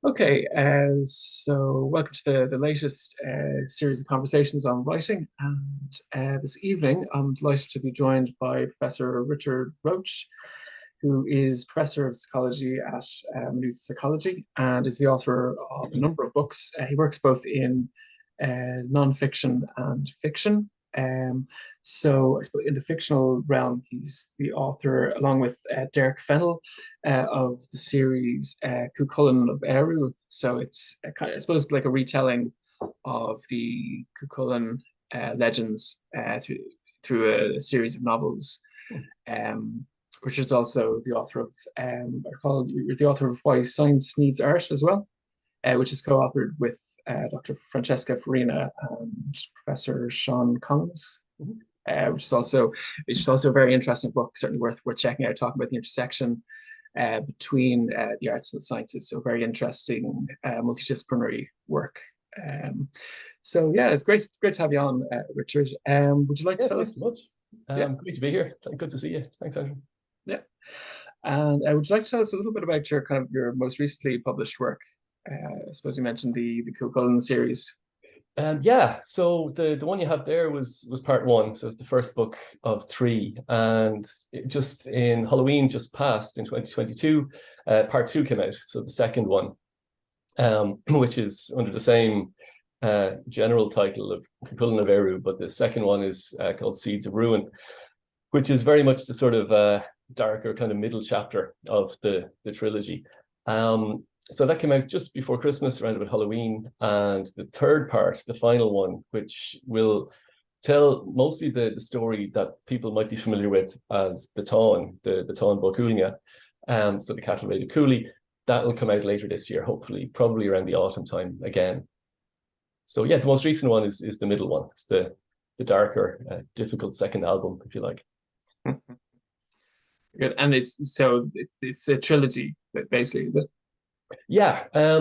Okay, so welcome to the latest series of conversations on writing. And this evening, I'm delighted to be joined by Professor Richard Roche, who is Professor of Psychology at Maynooth Psychology and is the author of a number of books. He works both in non-fiction and fiction. Um, so I suppose in the fictional realm, he's the author, along with Derek Fennel, of the series Chulainn of Eirú. So it's a kind of, I suppose, like a retelling of the Chulainn legends through a series of novels. Um, Richard's also the author of, you're the author of Why Science Needs Art as well, which is co-authored with Dr. Francesca Farina and Professor Sean Collins, which is also a very interesting book, certainly worth checking out, talking about the intersection between the arts and the sciences. So very interesting multidisciplinary work. Um, so yeah, it's great to have you on, Richard. Would you like to Yeah, tell thanks us? so much. Yeah, Great to be here. Good to see you. Thanks, Andrew. yeah. And would you like to tell us a little bit about your kind of your most recently published work? I suppose you mentioned the Cullen series. Yeah, so the one you have there was part one. So it's the first book of three, and just in Halloween just passed in 2022, part two came out. So the second one, which is under the same general title of Chulainn of Eirú, but the second one is called Seeds of Ruin, which is very much the sort of darker kind of middle chapter of the trilogy. So that came out just before Christmas, around about Halloween, and the third part, the final one, which will tell mostly the story that people might be familiar with as the Táin, the Táin Bó so the cattle raided Cooley, that will come out later this year, hopefully, probably around the autumn time again. So yeah, the most recent one is the middle one. It's the darker, difficult second album, if you like. Good. And it's a trilogy, basically, is it? Yeah, I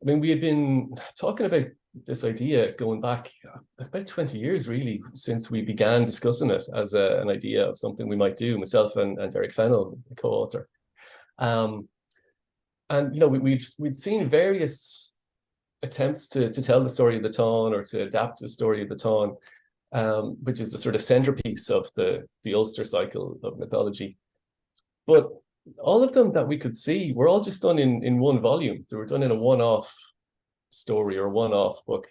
mean, we had been talking about this idea going back about 20 years, really, since we began discussing it as an idea of something we might do, myself and Derek Fennel, the co-author. Um, and you know, we'd seen various attempts to tell the story of the Táin or to adapt the story of the Táin, which is the sort of centerpiece of the Ulster cycle of mythology. But all of them that we could see were all just done in one volume. They were done in a one-off story or one-off book.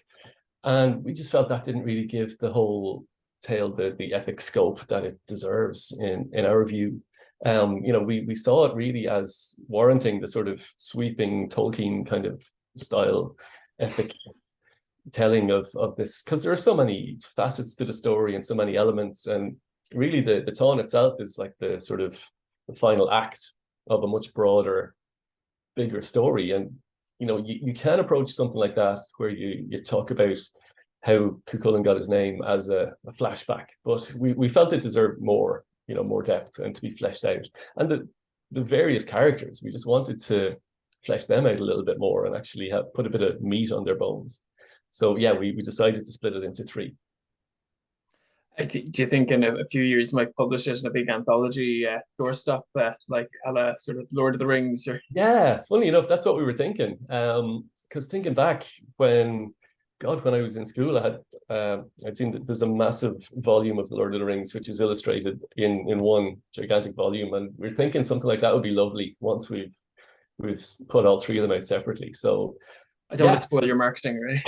And we just felt that didn't really give the whole tale the epic scope that it deserves in our view. You know, we saw it really as warranting the sort of sweeping Tolkien kind of style epic telling of this, because there are so many facets to the story and so many elements. And really the Táin itself is like the sort of the final act of a much broader, bigger story. And you know, you can approach something like that where you talk about how Cuchulainn got his name as a flashback, but we felt it deserved more, you know, more depth and to be fleshed out. And the various characters, we just wanted to flesh them out a little bit more and actually have put a bit of meat on their bones. So yeah, we decided to split it into three. Do you think in a few years you might publish it in a big anthology doorstop, like a la sort of Lord of the Rings? Or Yeah, funny enough, that's what we were thinking. Because thinking back when, God, when I was in school, I'd seen that there's a massive volume of the Lord of the Rings, which is illustrated in one gigantic volume, and we're thinking something like that would be lovely once we've put all three of them out separately. So I don't want yeah. to spoil your marketing, right?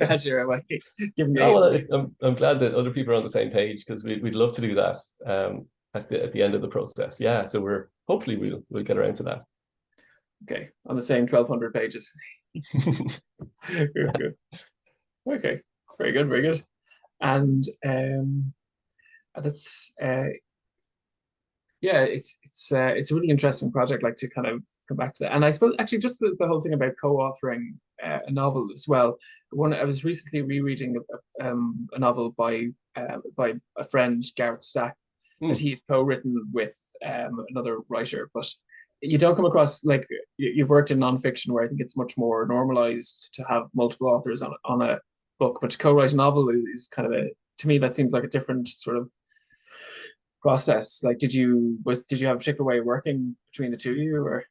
As you're like, giving Oh, me. well, I'm glad that other people are on the same page because we'd love to do that at the end of the process. Yeah, so we're hopefully we'll get around to that. Okay, on the same 1,200 pages. Good, Yeah. good. Okay, very good, very good. And that's yeah, it's a really interesting project, like to kind of come back to that. And I suppose actually just the whole thing about co-authoring a novel as well. One I was recently rereading a novel by a friend, Gareth Stack, that Mm. he had co-written with another writer. But you don't come across, like, you've worked in nonfiction where I think it's much more normalized to have multiple authors on a book, but to co-write a novel is kind of to me that seems like a different sort of process. Like, did you have a particular way of working between the two of you, or?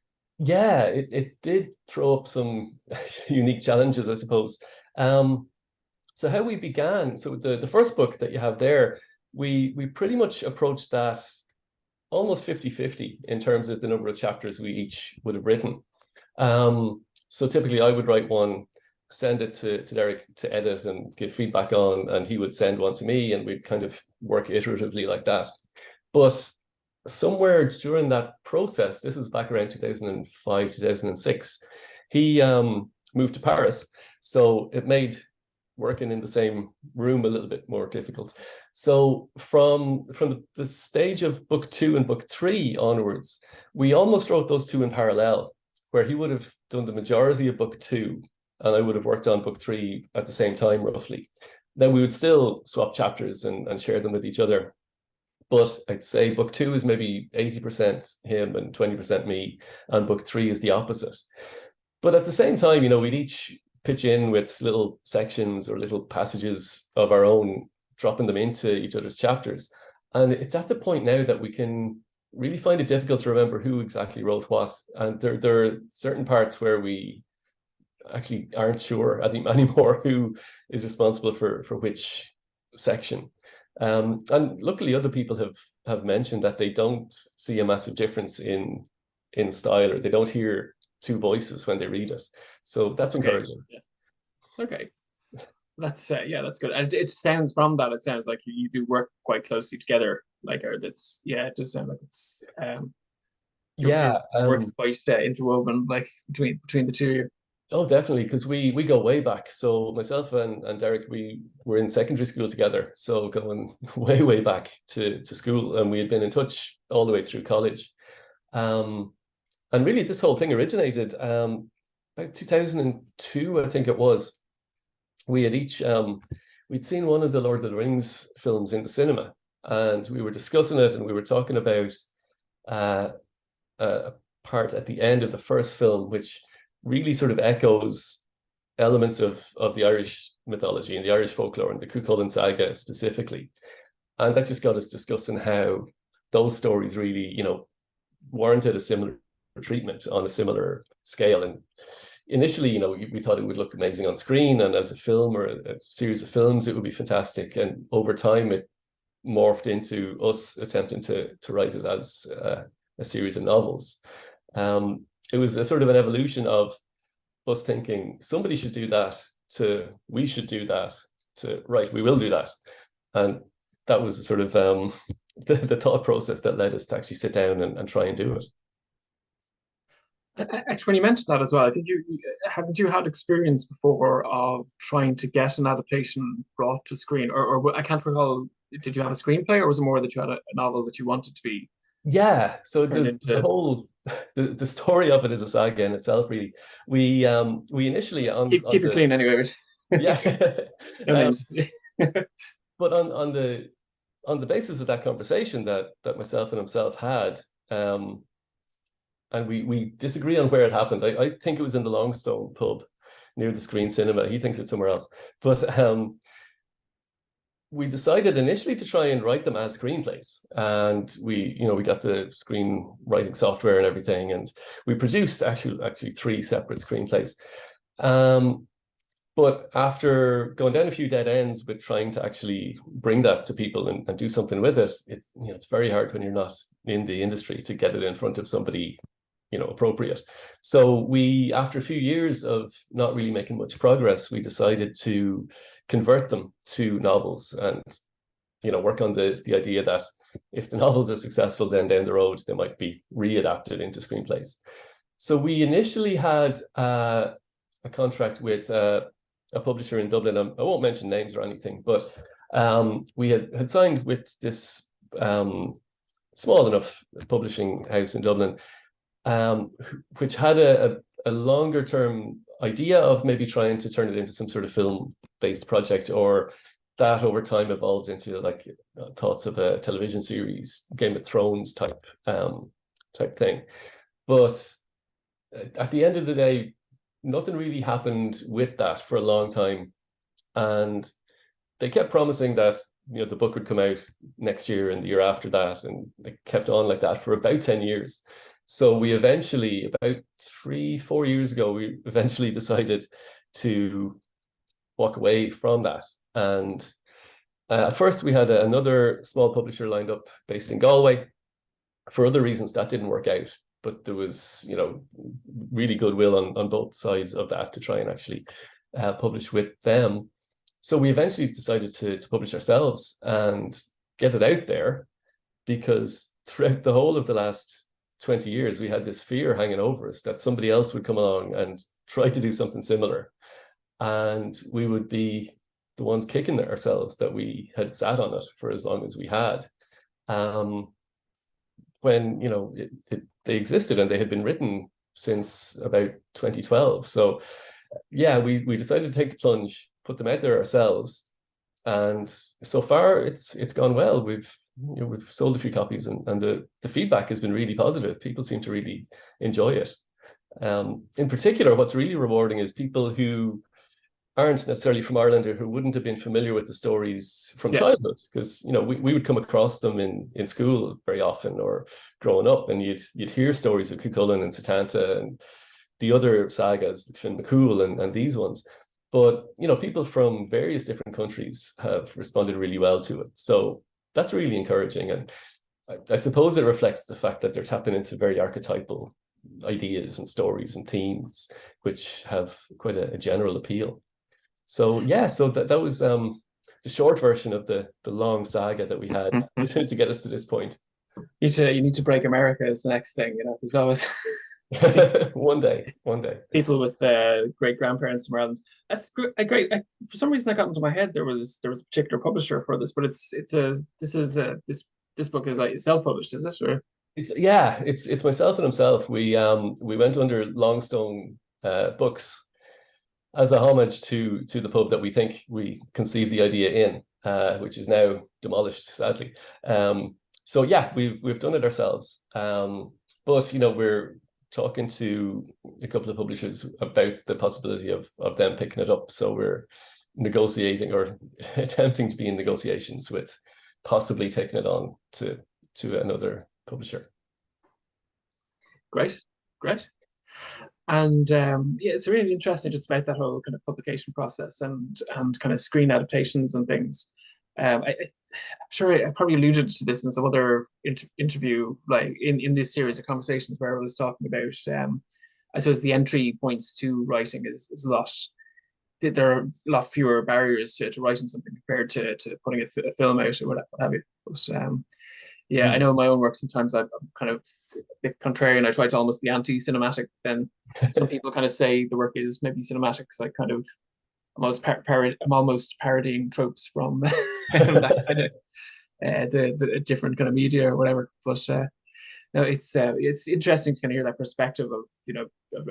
Yeah, it did throw up some unique challenges, I suppose. So how we began, so the first book that you have there, we pretty much approached that almost 50-50 in terms of the number of chapters we each would have written. So typically I would write one, send it to Derek to edit and give feedback on, and he would send one to me, and we'd kind of work iteratively like that. But somewhere during that process, this is back around 2005, 2006, he moved to Paris. So it made working in the same room a little bit more difficult. So from the stage of book 2 and book 3 onwards, we almost wrote those two in parallel, where he would have done the majority of book 2 and I would have worked on book 3 at the same time, roughly. Then we would still swap chapters and share them with each other. But I'd say book 2 is maybe 80% him and 20% me, and book 3 is the opposite. But at the same time, we'd each pitch in with little sections or little passages of our own, dropping them into each other's chapters. And it's at the point now that we can really find it difficult to remember who exactly wrote what. And there are certain parts where we actually aren't sure, I think, anymore who is responsible for which section. And luckily other people have mentioned that they don't see a massive difference in style, or they don't hear two voices when they read it. So that's encouraging. Yeah. Okay. That's that's good. And it sounds from that, it sounds like you do work quite closely together. Like, or that's, it does sound like it's your work's quite interwoven, like between the two of you. Oh, definitely, because we go way back. So myself and Derek, we were in secondary school together. So going way back to school, and we had been in touch all the way through college. And really, this whole thing originated about 2002, I think it was. We had each we'd seen one of the Lord of the Rings films in the cinema, and we were discussing it, and we were talking about a part at the end of the first film, which really sort of echoes elements of the Irish mythology and the Irish folklore and the Cuchulainn saga specifically. And that just got us discussing how those stories really, warranted a similar treatment on a similar scale. And initially, we thought it would look amazing on screen, and as a film or a series of films, it would be fantastic. And over time, it morphed into us attempting to write it as a series of novels. It was a sort of an evolution of us thinking somebody should do that to we should do that to right, we will do that. And that was sort of the thought process that led us to actually sit down and try and do it. Actually, when you mentioned that as well, I think haven't you had experience before of trying to get an adaptation brought to screen, or I can't recall. Did you have a screenplay, or was it more that you had a novel that you wanted to be? Yeah, so the whole the story of it is a saga in itself, really. We initially keep it clean anyway. Yeah. No names. But on the basis of that conversation that myself and himself had, and we disagree on where it happened. I think it was in the Longstone pub near the Screen Cinema. He thinks it's somewhere else. But we decided initially to try and write them as screenplays. And we got the screenwriting software and everything. And we produced actually 3 separate screenplays. But after going down a few dead ends with trying to actually bring that to people and do something with it, it's very hard when you're not in the industry to get it in front of somebody appropriate. So we, after a few years of not really making much progress, we decided to convert them to novels and work on the idea that if the novels are successful, then down the road they might be readapted into screenplays. So we initially had a contract with a publisher in Dublin. I won't mention names or anything, but we had signed with this small enough publishing house in Dublin, which had a longer term idea of maybe trying to turn it into some sort of film-based project, or that over time evolved into like thoughts of a television series, Game of Thrones type thing. But at the end of the day, nothing really happened with that for a long time. And they kept promising that the book would come out next year and the year after that, and it kept on like that for about 10 years. So we eventually, about 3-4 years ago, we eventually decided to walk away from that. And at first we had another small publisher lined up based in Galway. For other reasons, that didn't work out. But there was, really goodwill on both sides of that to try and actually publish with them. So we eventually decided to publish ourselves and get it out there, because throughout the whole of the last 20 years, we had this fear hanging over us that somebody else would come along and try to do something similar. And we would be the ones kicking ourselves that we had sat on it for as long as we had. When, they existed and they had been written since about 2012. So yeah, we decided to take the plunge, put them out there ourselves. And so far it's gone well. We've sold a few copies, and the feedback has been really positive. People seem to really enjoy it. In particular, what's really rewarding is people who aren't necessarily from Ireland or who wouldn't have been familiar with the stories from childhood, because we would come across them in school very often or growing up, and you'd hear stories of Cuchulainn and Setanta and the other sagas, the Finn McCool and these ones. But people from various different countries have responded really well to it. So that's really encouraging. And I suppose it reflects the fact that they're tapping into very archetypal ideas and stories and themes, which have quite a general appeal. So yeah, so that was the short version of the long saga that we had to get us to this point. You need to break America is the next thing. There's always one day people with great grandparents around. That's great. For some reason, I got into my head there was a particular publisher for this, but this book is like self-published, is it? Or it's myself and himself. We went under Longstone Books as a homage to the pub that we think we conceived the idea in, which is now demolished, sadly. So yeah, we've done it ourselves. But we're talking to a couple of publishers about the possibility of them picking it up. So we're negotiating or attempting to be in negotiations with possibly taking it on to another publisher. Great. And it's really interesting just about that whole kind of publication process and kind of screen adaptations and things. I'm sure I probably alluded to this in some other interview, like in this series of conversations where I was talking about, I suppose the entry points to writing is a lot. There are a lot fewer barriers to writing something compared to putting a film out or what have you. But I know in my own work sometimes I'm kind of a bit contrarian. I try to almost be anti-cinematic. Then some people kind of say the work is maybe cinematic, because I kind of I'm almost parodying tropes from that kind of the different kind of media or whatever. But no, it's interesting to kind of hear that perspective of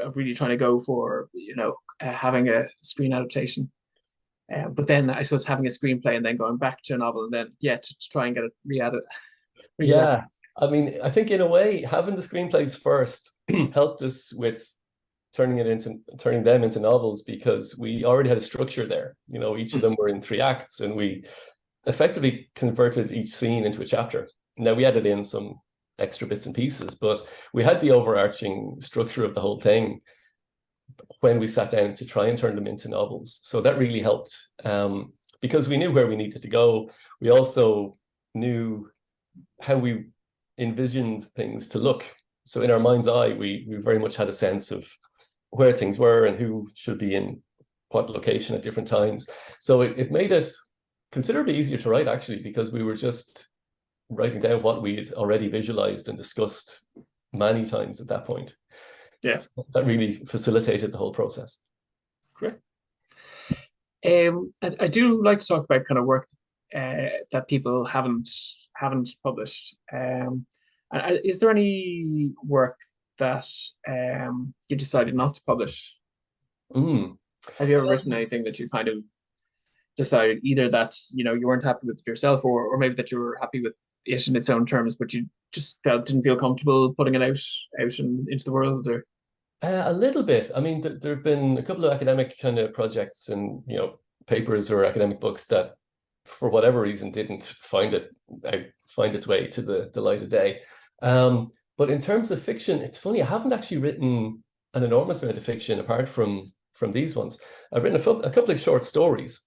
of really trying to go for having a screen adaptation, but then I suppose having a screenplay and then going back to a novel and then to try and get it re-added. Yeah, I mean, I think in a way having the screenplays first helped us with turning them into novels, because we already had a structure there. Each of them were in 3 acts, and we effectively converted each scene into a chapter. Now we added in some extra bits and pieces, but we had the overarching structure of the whole thing when we sat down to try and turn them into novels. So that really helped, because we knew where we needed to go. We also knew how we envisioned things to look. So in our mind's eye, we very much had a sense of where things were and who should be in what location at different times. So it made it considerably easier to write, actually, because we were just writing down what we had already visualized and discussed many times at that point. Yes, so that really facilitated the whole process. Great. I do like to talk about kind of work that people haven't published. Is there any work that you decided not to publish? Have you ever written anything that you kind of decided either that you weren't happy with it yourself, or maybe that you were happy with it in its own terms, but you just didn't feel comfortable putting it out into the world? Or a little bit. I mean, there have been a couple of academic kind of projects and papers or academic books that, for whatever reason, didn't find its way to the light of day. But in terms of fiction, it's funny, I haven't actually written an enormous amount of fiction apart from these ones. I've written a couple of short stories,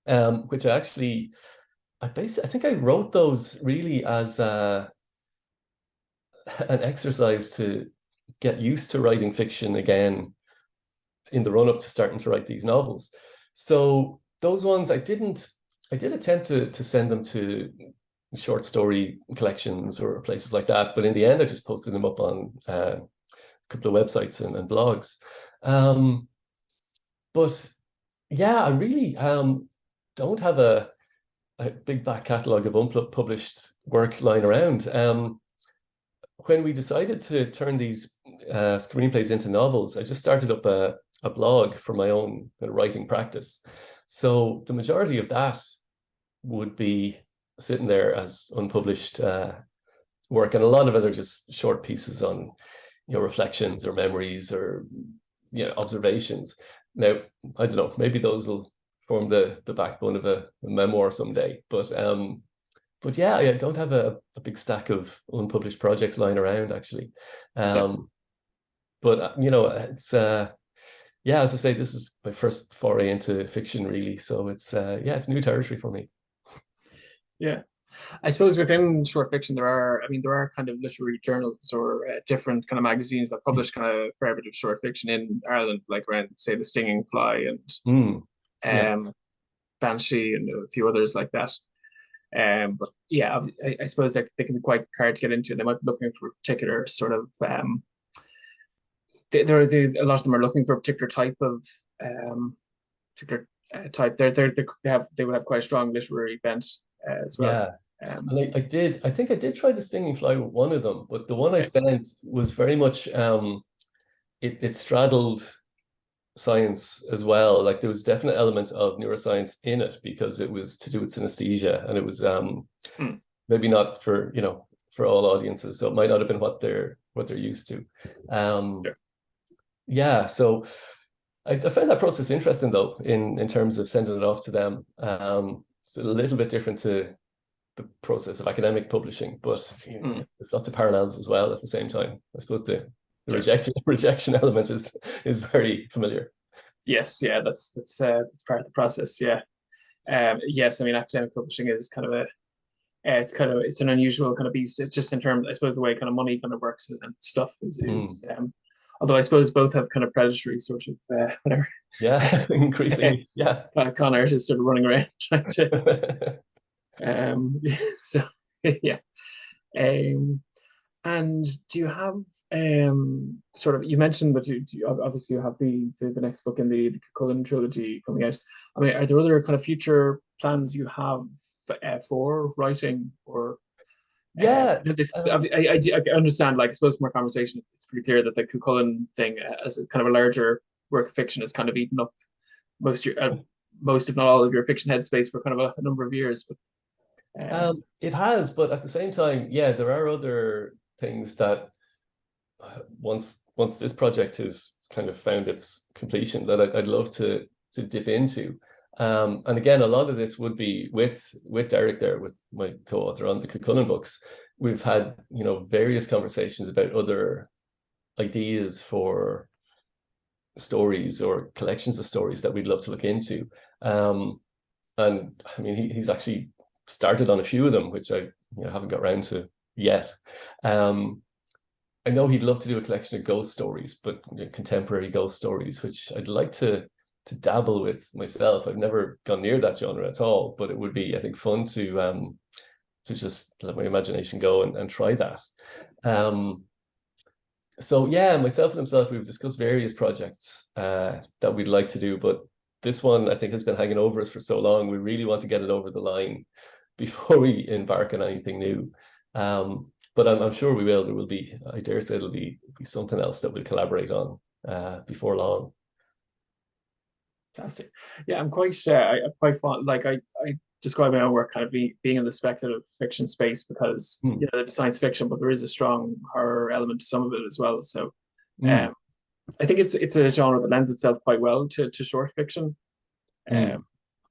which I think I wrote those really as an exercise to get used to writing fiction again in the run up to starting to write these novels. So those ones I did attempt to send them to short story collections or places like that, but in the end I just posted them up on a couple of websites and blogs. But yeah, I really don't have a big back catalogue of unpublished work lying around. When we decided to turn these screenplays into novels, I just started up a blog for my own writing practice. So the majority of that would be sitting there as unpublished work, and a lot of it are just short pieces on, reflections or memories or observations. Now, I don't know, maybe those will form the backbone of a memoir someday. But yeah, I don't have a big stack of unpublished projects lying around actually. But it's yeah, as I say, this is my first foray into fiction really, so it's new territory for me. Yeah. I suppose within short fiction there are kind of literary journals or different kind of magazines that publish kind of fair bit of short fiction in Ireland, like around say the Stinging Fly and Yeah. Banshee and a few others like that. But yeah, I suppose they can be quite hard to get into. They might be looking for a particular sort of a lot of them are looking for a particular type of particular type. They would have quite a strong literary bent as well. Yeah. And I think I did try the Stinging Fly with one of them, but the one I Okay. sent was very much it straddled science as well. Like there was a definite element of neuroscience in it because it was to do with synesthesia, and it was Hmm. maybe not for for all audiences, so it might not have been what they're used to. Sure. Yeah, so I found that process interesting though, in terms of sending it off to them. It's a little bit different to the process of academic publishing, but Hmm. there's lots of parallels as well at the same time. I suppose the Sure. rejection element is very familiar. Yes, yeah, that's part of the process. Yeah. Yes, I mean academic publishing is kind of it's an unusual kind of beast. It's just in terms, I suppose, the way kind of money kind of works and stuff is although I suppose both have kind of predatory sort of whatever. Yeah, increasingly. Yeah. Con artists sort of running around trying to so yeah. Um, and do you have sort of you mentioned that obviously you have the next book in the Cullen trilogy coming out. I mean, are there other kind of future plans you have for writing or Yeah. this? I understand. Like, I suppose from our conversation, it's pretty clear that the Cullen thing, as a kind of a larger work of fiction, has kind of eaten up most, if not all, of your fiction headspace for kind of a number of years. But It has, but at the same time, yeah, there are other things that once this project has kind of found its completion that I'd love to dip into. And again, a lot of this would be with Derek there, with my co-author on the Cullen books. We've had various conversations about other ideas for stories or collections of stories that we'd love to look into. And I mean, he's actually started on a few of them, which I haven't got around to yet. I know he'd love to do a collection of ghost stories, but contemporary ghost stories, which I'd like to dabble with myself. I've never gone near that genre at all, but it would be, I think, fun to just let my imagination go and try that. So yeah, myself and himself, we've discussed various projects that we'd like to do, but this one I think has been hanging over us for so long. We really want to get it over the line before we embark on anything new. But I'm sure we will. There will be, I dare say, it'll be something else that we'll collaborate on before long. fantastic. Yeah, I'm quite fond. Like I describe my own work kind of being in the speculative fiction space because there's science fiction, but there is a strong horror element to some of it as well. So, Mm. I think it's a genre that lends itself quite well to short fiction. Mm.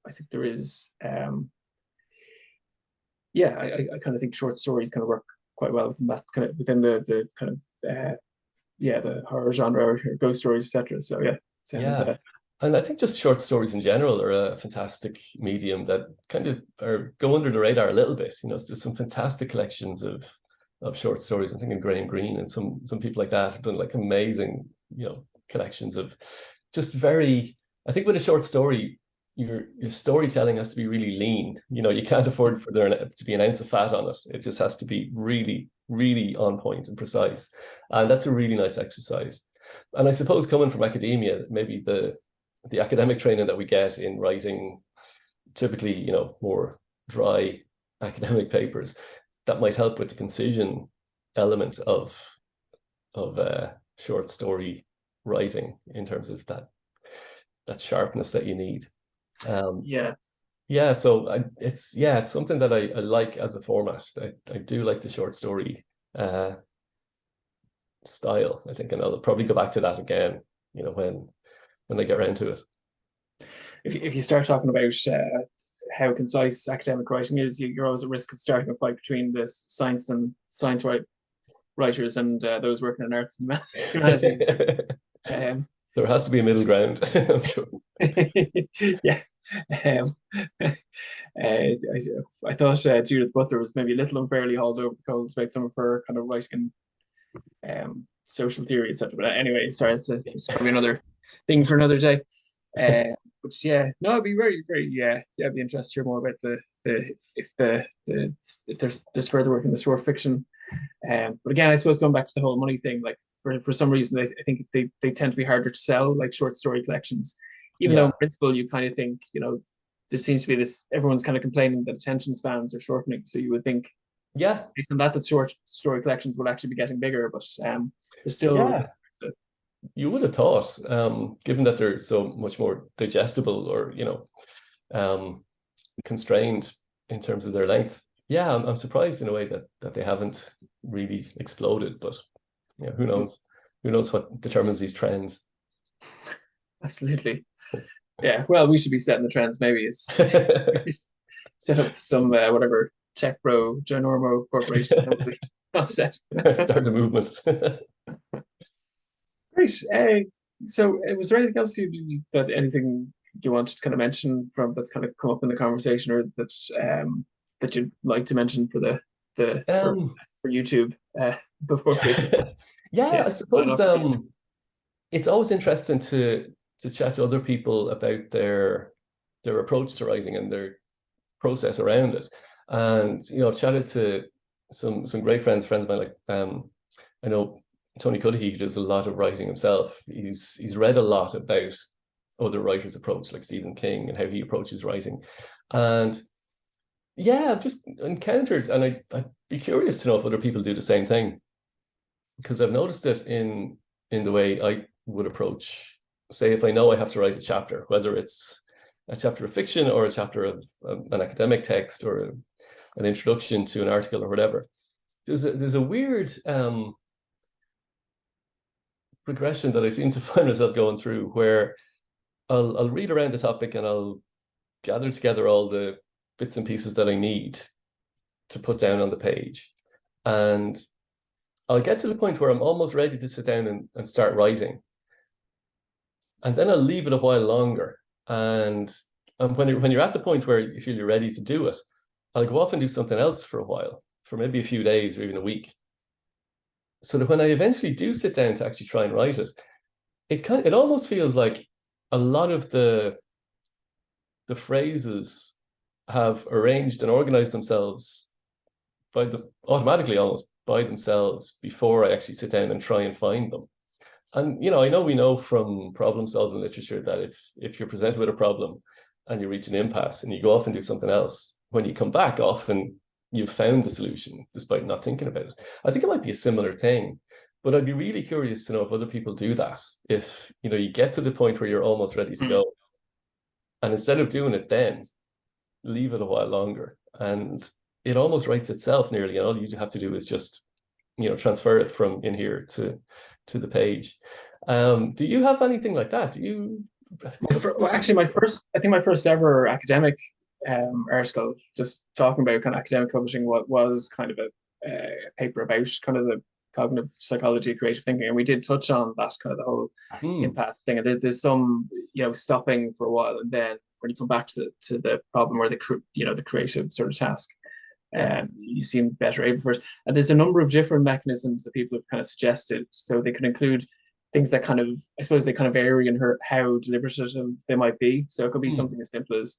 I think there is, yeah, I kind of think short stories kind of work quite well within that kind of within the kind of the horror genre or ghost stories, etc. So yeah, sounds Yeah. And I think just short stories in general are a fantastic medium that kind of go under the radar a little bit. There's some fantastic collections of short stories. I'm thinking Graham Greene and some people like that have done like amazing, collections of just very. I think with a short story, your storytelling has to be really lean. You can't afford for there to be an ounce of fat on it. It just has to be really, really on point and precise. And that's a really nice exercise. And I suppose coming from academia, maybe the academic training that we get in writing typically, more dry academic papers, that might help with the concision element of short story writing in terms of that sharpness that you need. yeah. Yeah, so it's something that I like as a format. I do like the short story style, I think, and I'll probably go back to that again, when I get around to it. If you start talking about how concise academic writing is, you're always at risk of starting a fight between the science writers and those working in arts and humanities. There has to be a middle ground, I'm sure. Yeah. I thought Judith Butler was maybe a little unfairly hauled over the coals about some of her kind of writing social theory, etc. But anyway, sorry, it's probably another thing for another day. But yeah, no, I'd be very, very, I'd be interested to hear more about if there's further work in the short fiction. But again, I suppose going back to the whole money thing, like for some reason, I think they tend to be harder to sell, like short story collections, even though in principle you kind of think, there seems to be this, everyone's kind of complaining that attention spans are shortening. So you would think, based on that short story collections will actually be getting bigger, but there's still. You would have thought, given that they're so much more digestible or, constrained in terms of their length. Yeah, I'm surprised in a way that they haven't really exploded, but who knows? Who knows what determines these trends? Absolutely. Yeah, well, we should be setting the trends. Maybe it's set up some whatever tech bro, Ginormo corporation. Set. Start the movement. Great. So, was there anything else that anything you wanted to kind of mention from that's kind of come up in the conversation, or that you'd like to mention for for YouTube before we? I suppose it's always interesting to chat to other people about their approach to writing and their process around it. And I've chatted to some great friends of mine, like I know Tony Cudahy, who does a lot of writing himself. He's read a lot about other writers' approach, like Stephen King, and how he approaches writing. And I've just encountered, and I'd be curious to know if other people do the same thing, because I've noticed it in the way I would approach, say, if I know I have to write a chapter, whether it's a chapter of fiction or a chapter of an academic text or an introduction to an article or whatever. There's a weird progression that I seem to find myself going through, where I'll read around the topic and I'll gather together all the bits and pieces that I need to put down on the page. And I'll get to the point where I'm almost ready to sit down and start writing. And then I'll leave it a while longer. And when you're at the point where you feel you're ready to do it, I'll go off and do something else for a while, for maybe a few days or even a week. So that when I eventually do sit down to actually try and write it, it almost feels like a lot of the phrases have arranged and organized themselves automatically almost by themselves before I actually sit down and try and find them. And I know we know from problem solving literature that if you're presented with a problem and you reach an impasse and you go off and do something else, when you come back, often you've found the solution despite not thinking about it. I think it might be a similar thing, but I'd be really curious to know if other people do that. If you get to the point where you're almost ready to go, and instead of doing it then, leave it a while longer, and it almost writes itself nearly, and all you have to do is just transfer it from in here to the page. Do you have anything like that? Do you? Actually, my first ever academic article, just talking about kind of academic publishing, what was kind of paper about kind of the cognitive psychology of creative thinking, and we did touch on that kind of the whole impasse thing. And there's some, stopping for a while, and then when you come back to the problem or the creative sort of task, you seem better able for it. And there's a number of different mechanisms that people have kind of suggested. So they could include things that kind of, I suppose, they kind of vary in how deliberative they might be. So it could be something as simple as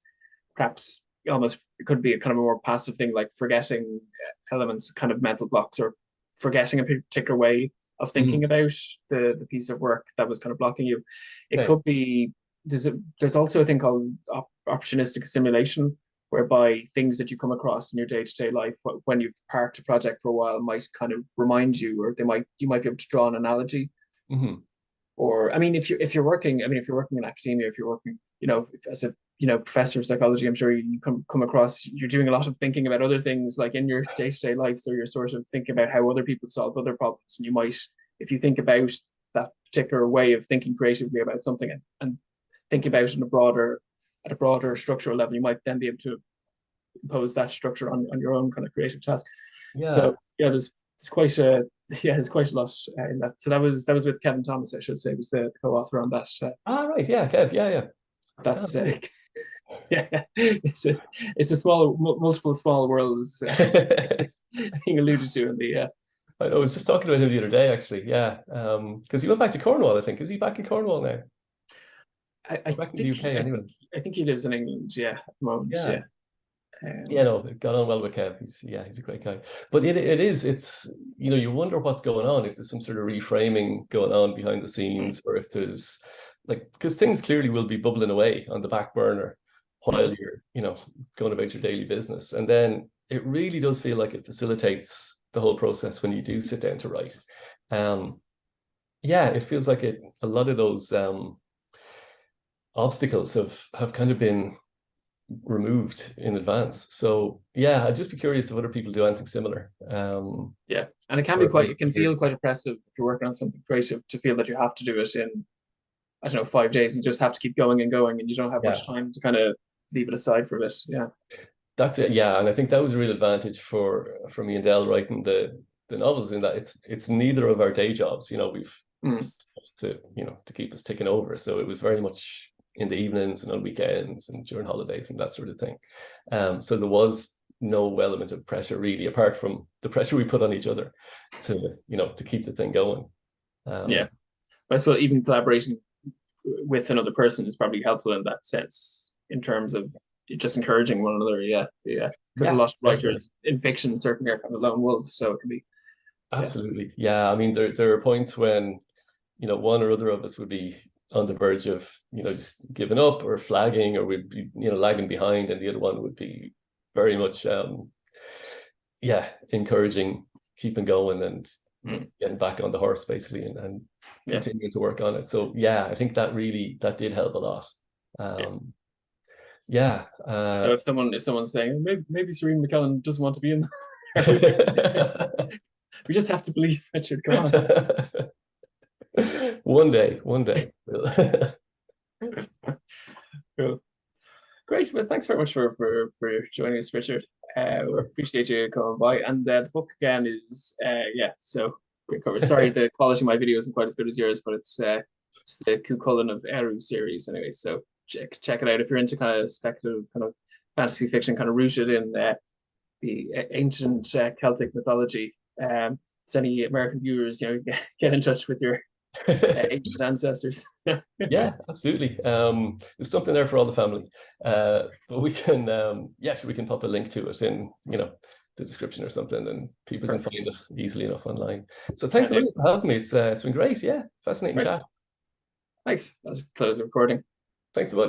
perhaps almost, it could be a kind of a more passive thing like forgetting elements, kind of mental blocks, or forgetting a particular way of thinking about the piece of work that was kind of blocking you. It could be, there's also a thing called opportunistic assimilation, whereby things that you come across in your day-to-day life when you've parked a project for a while might kind of remind you, or you might be able to draw an analogy. Or I mean, if you're working in academia, if you're working, as a professor of psychology, I'm sure you come across, you're doing a lot of thinking about other things like in your day-to-day life. So you're sort of thinking about how other people solve other problems, and you might, if you think about that particular way of thinking creatively about something and think about it at a broader structural level, you might then be able to impose that structure on your own kind of creative task. So there's quite a lot in that. So that was with Kevin Thomas, I should say, was the co-author on that. Right, yeah, Kev, That's it's a multiple small worlds being alluded to in the. I was just talking about him the other day, actually. Yeah, because he went back to Cornwall, I think. Is he back in Cornwall now? I back think in the UK anyway. I think he lives in England. Yeah, at the moment. Yeah. No, got on well with Kev. He's a great guy. But it's you wonder what's going on, if there's some sort of reframing going on behind the scenes, or if there's because things clearly will be bubbling away on the back burner while you're going about your daily business, and then it really does feel like it facilitates the whole process when you do sit down to write. It feels like a lot of those obstacles have kind of been removed in advance. So I'd just be curious if other people do anything similar. And it can be it can feel quite oppressive if you're working on something creative, to feel that you have to do it in, I don't know, 5 days, and you just have to keep going and going, and you don't have much time to kind of leave it aside for a bit. That's it. And I think that was a real advantage for me and Del writing the novels, in that it's neither of our day jobs. We've to keep us ticking over, so it was very much in the evenings and on weekends and during holidays and that sort of thing. So there was no element of pressure really, apart from the pressure we put on each other to keep the thing going. But I suppose even collaboration with another person is probably helpful in that sense, in terms of just encouraging one another. Because a lot of writers in fiction certainly are kind of lone wolves, so it can be absolutely. I mean, there are points when one or other of us would be on the verge of just giving up or flagging, or we'd be lagging behind, and the other one would be very much encouraging, keeping going, and getting back on the horse basically, and continuing to work on it. So I think that did help a lot. So if someone's saying maybe Serene McKellen doesn't want to be in we just have to believe Richard. Come on. One day. Cool. Great. Well, thanks very much for joining us, Richard. We appreciate you coming by. And the book again is so great cover. Sorry, the quality of my video isn't quite as good as yours, but it's the Chulainn of Eirú series anyway. So check it out if you're into kind of speculative, kind of fantasy fiction, kind of rooted in the ancient Celtic mythology. So any American viewers, get in touch with your ancient ancestors. Absolutely. There's something there for all the family. But we can we can pop a link to it in the description or something, and people can find it easily enough online. So thanks a lot for having me. It's been great. Fascinating chat. Thanks. Let's close the recording. Thanks a lot.